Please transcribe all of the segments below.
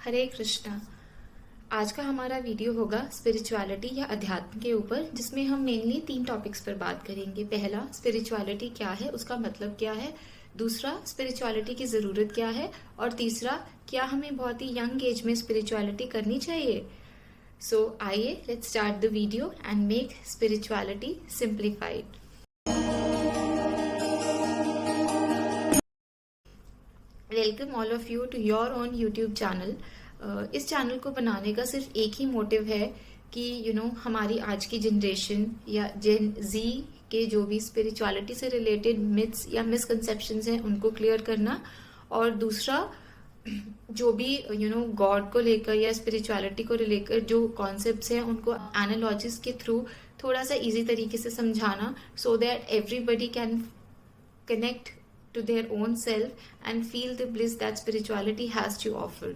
हरे कृष्णा। आज का हमारा वीडियो होगा स्पिरिचुअलिटी या अध्यात्म के ऊपर, जिसमें हम मेनली 3 टॉपिक्स पर बात करेंगे। पहला, स्पिरिचुअलिटी क्या है, उसका मतलब क्या है। दूसरा, स्पिरिचुअलिटी की ज़रूरत क्या है। और तीसरा, क्या हमें बहुत ही यंग एज में स्पिरिचुअलिटी करनी चाहिए। सो आइए, let's start the video and make spirituality simplified. Welcome all of you to your own YouTube channel. इस चैनल को बनाने का सिर्फ एक ही मोटिव है कि हमारी आज की जनरेशन या जेन जी के जो भी स्पिरिचुअलिटी से रिलेटेड मिथ्स या मिसकंसेप्शंस हैं उनको क्लियर करना, और दूसरा जो भी गॉड को लेकर या स्पिरिचुअलिटी को लेकर जो कॉन्सेप्ट्स हैं उनको एनालॉजिस के थ्रू थोड़ा सा इजी तरीके से समझाना, so that everybody can connect to their own self and feel the bliss that spirituality has to offer.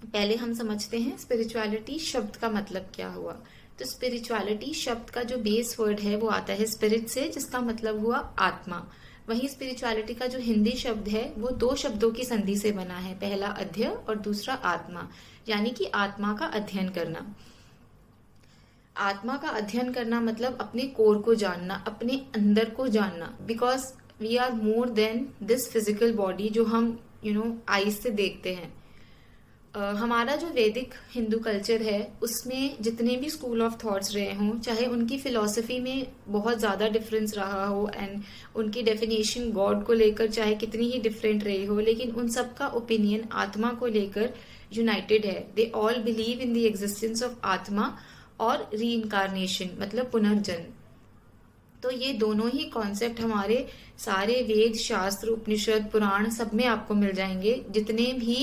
पहले हम समझते हैं स्पिरिचुअलिटी शब्द का मतलब क्या हुआ। तो स्पिरिचुअलिटी शब्द का जो बेस वर्ड है वो आता है स्पिरिट से, जिसका मतलब हुआ आत्मा। वहीं स्पिरिचुअलिटी का जो हिंदी शब्द है वो 2 शब्दों की संधि से बना है, पहला अध्यय और दूसरा आत्मा, यानी कि आत्मा का अध्ययन करना। आत्मा का अध्ययन करना मतलब अपने कोर को जानना, अपने अंदर को जानना, because we are more than this physical body जो हम आईज से देखते हैं। हमारा जो वैदिक हिंदू कल्चर है उसमें जितने भी स्कूल ऑफ थॉट्स रहे हों, चाहे उनकी फिलॉसफी में बहुत ज़्यादा डिफरेंस रहा हो एंड उनकी डेफिनेशन गॉड को लेकर चाहे कितनी ही डिफरेंट रही हो, लेकिन उन सब का ओपिनियन आत्मा को लेकर यूनाइटेड है। They all believe in the existence of आत्मा और री इनकारनेशन मतलब पुनर्जन्म। तो ये दोनों ही कॉन्सेप्ट हमारे सारे वेद, शास्त्र, उपनिषद, पुराण सब में आपको मिल जाएंगे। जितने भी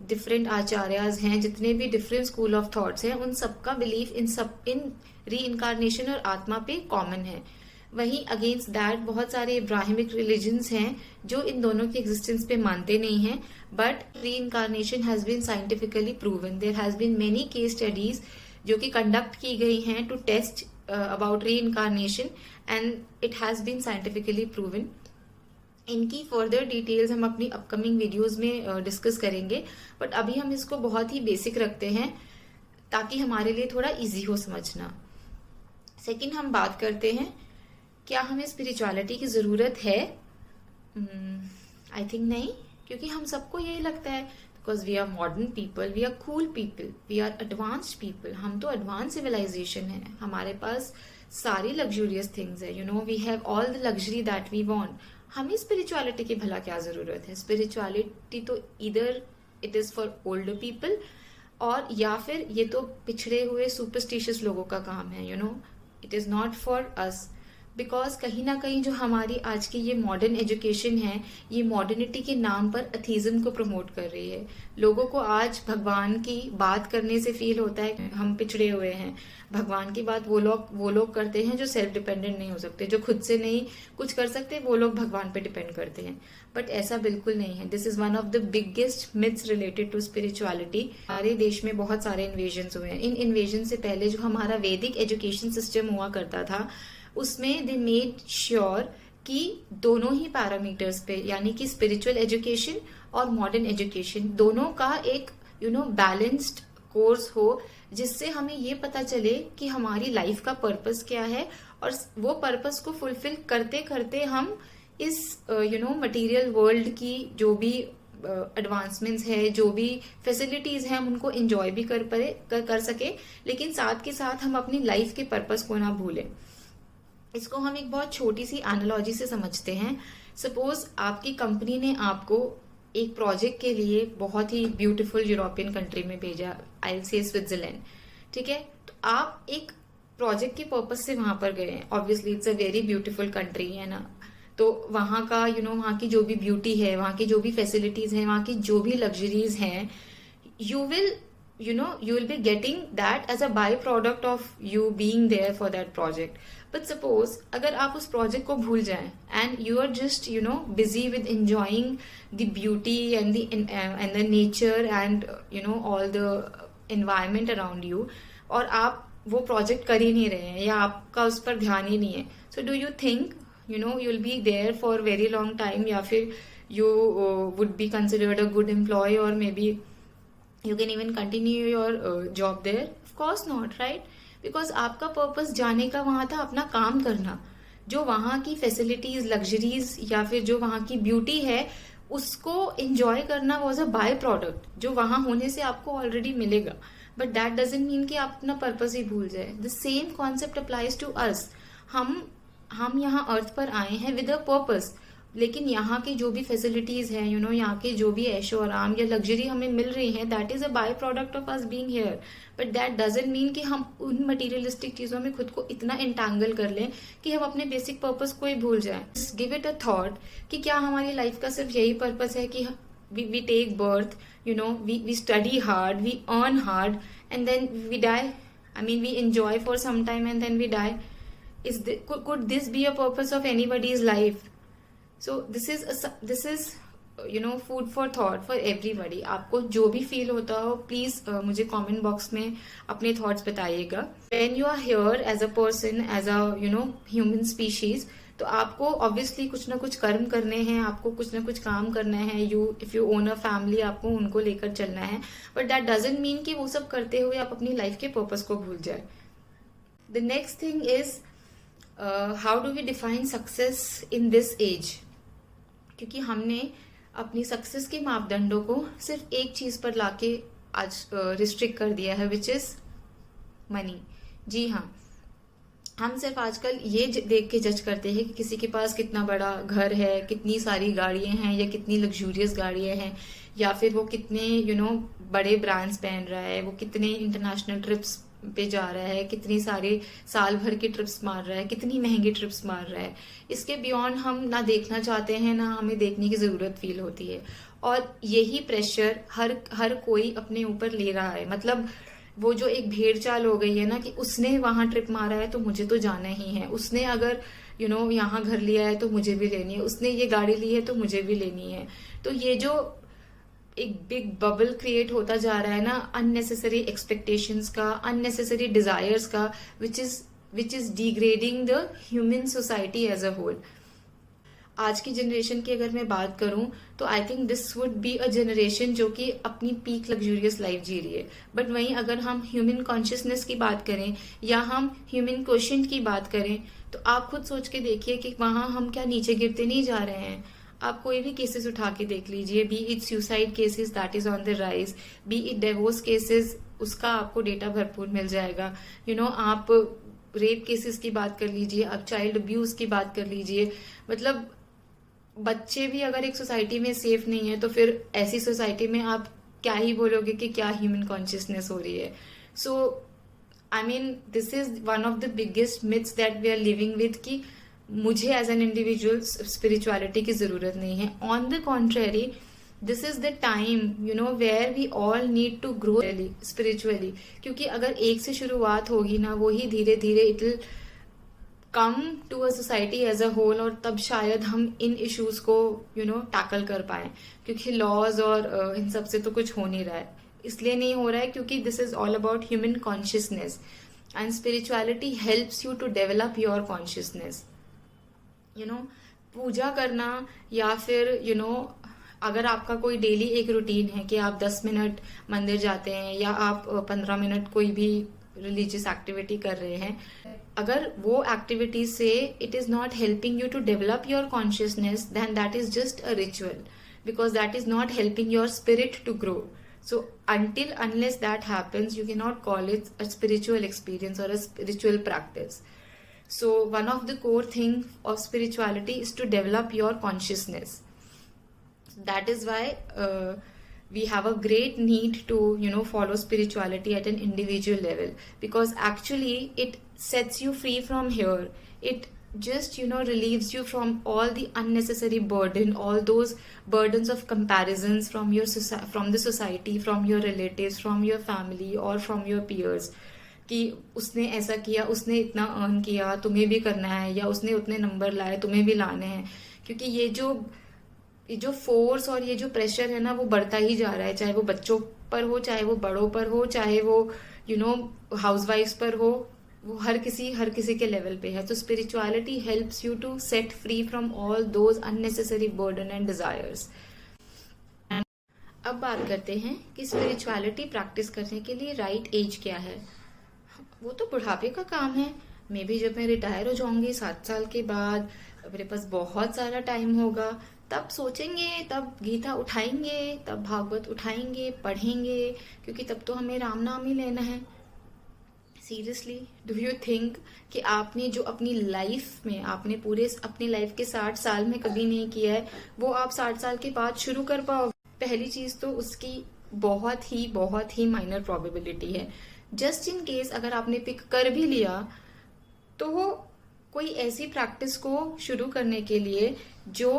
डिफरेंट आचार्यज हैं, जितने भी डिफरेंट स्कूल ऑफ थॉट्स हैं, उन सबका बिलीफ इन री इनकारनेशन और आत्मा पे कॉमन है। वहीं अगेंस्ट दैट बहुत सारे इब्राहिमिक रिलीजन्स हैं जो इन दोनों की एग्जिस्टेंस पे मानते नहीं हैं, but reincarnation has been scientifically proven. There has been many case studies जो कि कंडक्ट की गई हैं to test about reincarnation and it has been scientifically proven. इनकी फर्दर डिटेल्स हम अपनी अपकमिंग वीडियोस में डिस्कस करेंगे, बट अभी हम इसको बहुत ही बेसिक रखते हैं ताकि हमारे लिए थोड़ा इजी हो समझना। सेकंड, हम बात करते हैं क्या हमें स्पिरिचुअलिटी की जरूरत है। आई थिंक नहीं, क्योंकि हम सबको यही लगता है because we are modern people, we are cool people, we are advanced people. हम तो एडवांस सिविलाइजेशन है, हमारे पास सारी लग्जूरियस थिंग्स है, we have all the luxury that we want. हमें स्पिरिचुअलिटी की भला क्या जरूरत है। स्पिरिचुअलिटी तो इधर it is for older people, और या फिर ये तो पिछड़े हुए सुपरस्टिशियस लोगों का काम है। It is not for us, because कहीं ना कहीं जो हमारी आज की ये मॉडर्न एजुकेशन है, ये मॉडर्निटी के नाम पर अथीज्म को प्रमोट कर रही है। लोगों को आज भगवान की बात करने से फील होता है हम पिछड़े हुए हैं। भगवान की बात वो लोग करते हैं जो सेल्फ डिपेंडेंट नहीं हो सकते, जो खुद से नहीं कुछ कर सकते, वो लोग भगवान पे डिपेंड करते हैं। बट ऐसा बिल्कुल नहीं है। This is one of the biggest myths related to spirituality. हमारे देश में बहुत सारे इन्वेजन्स हुए हैं। इन इन्वेजन से पहले जो हमारा वैदिक एजुकेशन सिस्टम हुआ करता था उसमें दे मेड श्योर कि दोनों ही पैरामीटर्स पे, यानी कि स्पिरिचुअल एजुकेशन और मॉडर्न एजुकेशन, दोनों का एक बैलेंस्ड कोर्स हो, जिससे हमें ये पता चले कि हमारी लाइफ का पर्पस क्या है, और वो पर्पस को फुलफिल करते करते हम इस मटेरियल वर्ल्ड की जो भी एडवांसमेंट्स है, जो भी फैसिलिटीज हैं, हम उनको एंजॉय भी कर सके, लेकिन साथ के साथ हम अपनी लाइफ के पर्पस को ना भूलें। इसको हम एक बहुत छोटी सी एनालॉजी से समझते हैं। सपोज आपकी कंपनी ने आपको एक प्रोजेक्ट के लिए बहुत ही ब्यूटीफुल यूरोपियन कंट्री में भेजा, आई विल से स्विट्जरलैंड, ठीक है। तो आप एक प्रोजेक्ट के पर्पस से वहां पर गए हैं। Obviously it's a very beautiful country, है ना। तो वहां का वहां की जो भी ब्यूटी है, वहां की जो भी फैसिलिटीज हैं, वहां की जो भी लग्जरीज हैं, you will be getting that as a byproduct of you being there for that project. But suppose अगर आप उस project को भूल जाएं and you are just busy with enjoying the beauty and the nature and all the environment around you, और आप वो project कर ही नहीं रहे हैं या आपका उस पर ध्यान ही नहीं है, so do you think you'll be there for very long time, या फिर you would be considered a good employee, or maybe you can even continue your job there? Of course not, right? Because आपका purpose जाने का वहां था अपना काम करना. जो वहां की फैसिलिटीज, लग्जरीज या फिर जो वहां की ब्यूटी है उसको एंजॉय करना वॉज अ बाय प्रोडक्ट, जो वहां होने से आपको ऑलरेडी मिलेगा. बट दैट डजेंट मीन कि आप अपना पर्पस ही भूल जाए. The same concept applies to us. हम यहाँ अर्थ पर आए हैं विद अ पर्पस, लेकिन यहाँ की जो भी फैसिलिटीज हैं, यहाँ के जो भी ऐशो आराम या लग्जरी हमें मिल रही है, that is a by product of us being here. But that doesn't mean कि हम उन मटीरियलिस्टिक चीजों में खुद को इतना एंटांगल कर लें कि हम अपने बेसिक पर्पस को ही भूल जाएं. गिव इट अ थॉट कि क्या हमारी लाइफ का सिर्फ यही पर्पस है कि we take birth, we study hard, we earn hard, and then we die. I mean, we enjoy for some time and then we die. Could this be a purpose of anybody's life? So this is food for thought for everybody. आपको जो भी feel होता हो, please मुझे comment box में अपने thoughts बताइएगा. When you are here as a person, as a human species, तो आपको ऑब्वियसली कुछ ना कुछ कर्म करने हैं, आपको कुछ ना कुछ काम करना है. If you own a family, आपको उनको लेकर चलना है. बट दैट डजंट मीन कि वो सब करते हुए आप अपनी लाइफ के पर्पस को भूल जाए. The next thing is how do we define success in this age. क्योंकि हमने अपनी सक्सेस के मापदंडों को सिर्फ एक चीज पर लाके आज रिस्ट्रिक्ट कर दिया है, विच इज मनी. जी हाँ, हम सिर्फ आजकल ये देख के जज करते हैं कि किसी के पास कितना बड़ा घर है, कितनी सारी गाड़ियां हैं या कितनी लग्जूरियस गाड़ियां हैं, या फिर वो कितने बड़े ब्रांड्स पहन रहा है, वो कितने इंटरनेशनल ट्रिप्स पे जा रहा है, कितनी सारे साल भर की ट्रिप्स मार रहा है, कितनी महंगी ट्रिप्स मार रहा है. इसके बियॉन्ड हम ना देखना चाहते हैं, ना हमें देखने की जरूरत फील होती है. और यही प्रेशर हर कोई अपने ऊपर ले रहा है. मतलब वो जो एक भेड़ चाल हो गई है ना, कि उसने वहां ट्रिप मारा है तो मुझे तो जाना ही है, उसने अगर यहाँ घर लिया है तो मुझे भी लेनी है, उसने ये गाड़ी ली है तो मुझे भी लेनी है. तो ये जो एक बिग बबल क्रिएट होता जा रहा है ना, अननेसेसरी एक्सपेक्टेशंस का, अननेसेसरी डिजायर्स का, which is degrading the human society as a whole. आज की जनरेशन की अगर मैं बात करूं तो I think this would be a generation जो कि अपनी पीक लग्जूरियस लाइफ जी रही है. बट वहीं अगर हम ह्यूमन कॉन्शियसनेस की बात करें या हम ह्यूमन क्वोशिएंट की बात करें, तो आप खुद सोच के देखिए कि वहां हम क्या नीचे गिरते नहीं जा रहे हैं. आप कोई भी केसेस उठा के देख लीजिए, B it suicide cases, that is on the rise, B it divorce cases, उसका आपको डेटा भरपूर मिल जाएगा. आप रेप केसेस की बात कर लीजिए, आप चाइल्ड अब्यूज की बात कर लीजिए. मतलब बच्चे भी अगर एक सोसाइटी में सेफ नहीं है, तो फिर ऐसी सोसाइटी में आप क्या ही बोलोगे कि क्या ह्यूमन कॉन्शियसनेस हो रही है. So I mean this is one of the biggest myths that we are living with, कि मुझे एज एन इंडिविजुअल स्पिरिचुअलिटी की जरूरत नहीं है. On the contrary, this is the time where we all need to grow spiritually. क्योंकि अगर एक से शुरुआत होगी ना, वो ही धीरे धीरे it will come to a society as a whole, और तब शायद हम इन इश्यूज को टैकल कर पाए. क्योंकि लॉज और इन सब से तो कुछ हो नहीं रहा है. इसलिए नहीं हो रहा है क्योंकि this is all about human consciousness, and spirituality helps you to develop your consciousness. पूजा करना, या फिर अगर आपका कोई डेली एक रूटीन है कि आप 10 मिनट मंदिर जाते हैं, या आप 15 मिनट कोई भी रिलीजियस एक्टिविटी कर रहे हैं, अगर वो एक्टिविटी से it is not helping you to develop your consciousness, then that is just a ritual, because that is not helping your spirit to grow. So unless that happens, you cannot call it a spiritual experience or a spiritual practice. So one of the core thing of spirituality is to develop your consciousness. That is why we have a great need to follow spirituality at an individual level, because actually it sets you free from here. It just relieves you from all the unnecessary burden, all those burdens of comparisons from the society, from your relatives, from your family or from your peers, कि उसने ऐसा किया, उसने इतना earn किया, तुम्हें भी करना है, या उसने उतने नंबर लाए, तुम्हें भी लाने हैं. क्योंकि ये जो फोर्स और ये जो प्रेशर है ना, वो बढ़ता ही जा रहा है, चाहे वो बच्चों पर हो, चाहे वो बड़ों पर हो, चाहे वो हाउसवाइफ्स पर हो. वो हर किसी के लेवल पे है। तो spirituality helps you to set free from all those unnecessary burden and desires. अब बात करते हैं कि स्पिरिचुअलिटी प्रैक्टिस करने के लिए राइट एज क्या है। वो तो बुढ़ापे का काम है। मे बी जब मैं रिटायर हो जाऊंगी 7 साल के बाद, मेरे पास बहुत सारा टाइम होगा, तब सोचेंगे, तब गीता उठाएंगे, तब भागवत उठाएंगे, पढ़ेंगे, क्योंकि तब तो हमें राम नाम ही लेना है। सीरियसली, डू यू थिंक कि आपने जो अपनी लाइफ में, आपने पूरे अपनी लाइफ के 60 साल में कभी नहीं किया है, वो आप 60 साल के बाद शुरू कर पाओगे? पहली चीज तो उसकी बहुत ही माइनर प्रोबेबिलिटी है। जस्ट इन केस अगर आपने पिक कर भी लिया, तो वो कोई ऐसी प्रैक्टिस को शुरू करने के लिए जो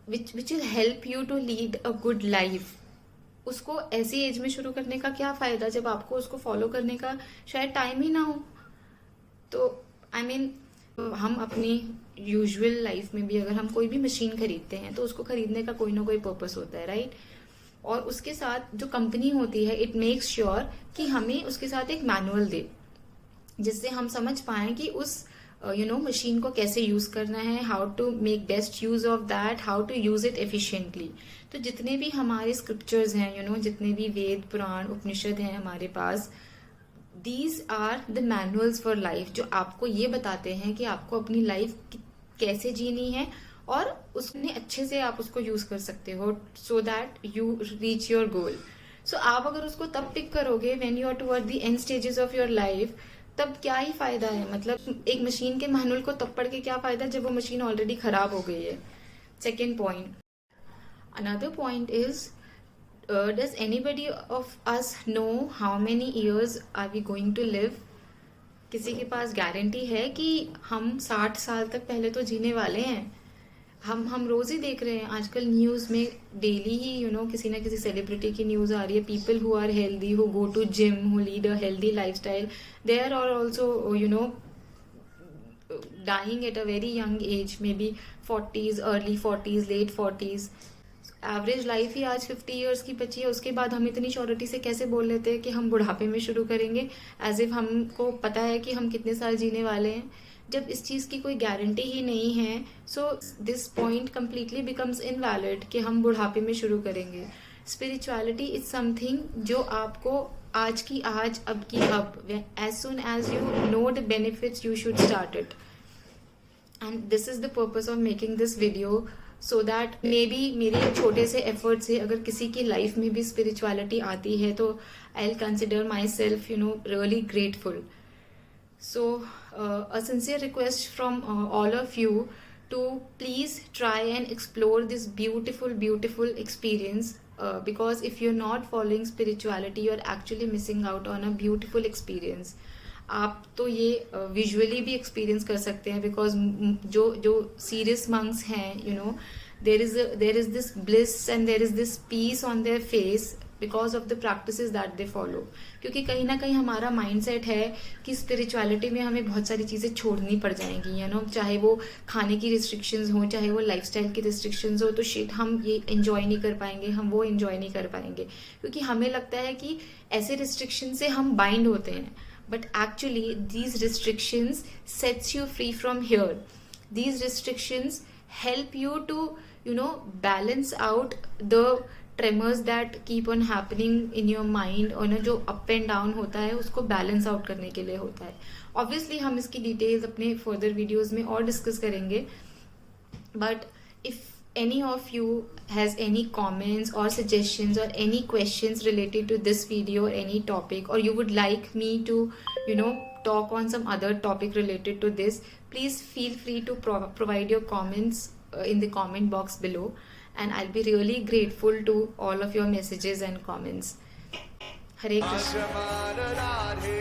which will help you to lead a good life, उसको ऐसी एज में शुरू करने का क्या फायदा जब आपको उसको फॉलो करने का शायद टाइम ही ना हो। तो आई मीन हम अपनी यूजुअल लाइफ में भी अगर हम कोई भी मशीन खरीदते हैं तो उसको खरीदने का कोई ना कोई पर्पस होता है, राइट? और उसके साथ जो कंपनी होती है, इट मेक्स श्योर कि हमें उसके साथ एक मैनुअल दे, जिससे हम समझ पाए कि उस मशीन को कैसे यूज करना है, how to make best use of that, how to use it efficiently. तो जितने भी हमारे स्क्रिप्चर्स हैं, जितने भी वेद पुराण उपनिषद हैं हमारे पास, these are the manuals for life, जो आपको ये बताते हैं कि आपको अपनी लाइफ कैसे जीनी है और उसने अच्छे से आप उसको यूज कर सकते हो, so that you reach your goal. सो आप अगर उसको तब पिक करोगे when you are toward the end stages of your life, तब क्या ही फायदा है? मतलब एक मशीन के मैनुअल को तब पढ़ के क्या फायदा जब वो मशीन ऑलरेडी खराब हो गई है। Second point, another point is, does anybody of us know how many years are we going to live? किसी के पास गारंटी है कि हम 60 साल तक पहले तो जीने वाले हैं? हम रोज ही देख रहे हैं आजकल न्यूज में, डेली ही किसी ना किसी सेलिब्रिटी की न्यूज आ रही है। People who are healthy, who go to gym, who lead a healthy lifestyle, they are also dying at a very young age, maybe 40s, early 40s, late 40s। Average life ही आज 50 years की बची है। उसके बाद हम इतनी surety से कैसे बोल लेते हैं कि हम बुढ़ापे में शुरू करेंगे, एज इफ हमको पता है कि हम कितने साल जीने वाले हैं, जब इस चीज की कोई गारंटी ही नहीं है। So this point completely becomes invalid कि हम बुढ़ापे में शुरू करेंगे। स्पिरिचुअलिटी इज समथिंग जो आपको आज की आज, अब की अब, as soon as you know the benefits, you should start it. And this is the purpose of making this video, so that maybe मेरे छोटे से एफर्ट से अगर किसी की लाइफ में भी स्पिरिचुअलिटी आती है, तो I will consider my self really grateful. So a sincere request from all of you to please try and explore this beautiful experience, because if you're not following spirituality, you're actually missing out on a beautiful experience. आप तो ये visually भी experience कर सकते हैं, because जो serious monks हैं, there is this bliss and there is this peace on their face because of the practices that they follow। क्योंकि कहीं ना कहीं हमारा माइंडसेट है कि स्पिरिचुअलिटी में हमें बहुत सारी चीज़ें छोड़नी पड़ जाएंगी, चाहे वो खाने की रिस्ट्रिक्शंस हो, चाहे वो लाइफस्टाइल की रिस्ट्रिक्शंस हो, तो शिट हम ये एंजॉय नहीं कर पाएंगे, हम वो एंजॉय नहीं कर पाएंगे, क्योंकि हमें लगता है कि ऐसे रिस्ट्रिक्शन से हम बाइंड होते हैं। But actually these restrictions sets you free from here. These restrictions help you to balance out the tremors that keep on happening in your mind, और जो अप एंड डाउन होता है उसको बैलेंस आउट करने के लिए होता है। ऑब्वियसली हम इसकी डिटेल्स अपने फर्दर वीडियोस में और डिस्कस करेंगे, but if any of you has any comments or suggestions or any questions related to this video or any topic, or you would like me to talk on some other topic related to this, please feel free to provide your comments in the comment box below, and I'll be really grateful to all of your messages and comments. Hare Krishna.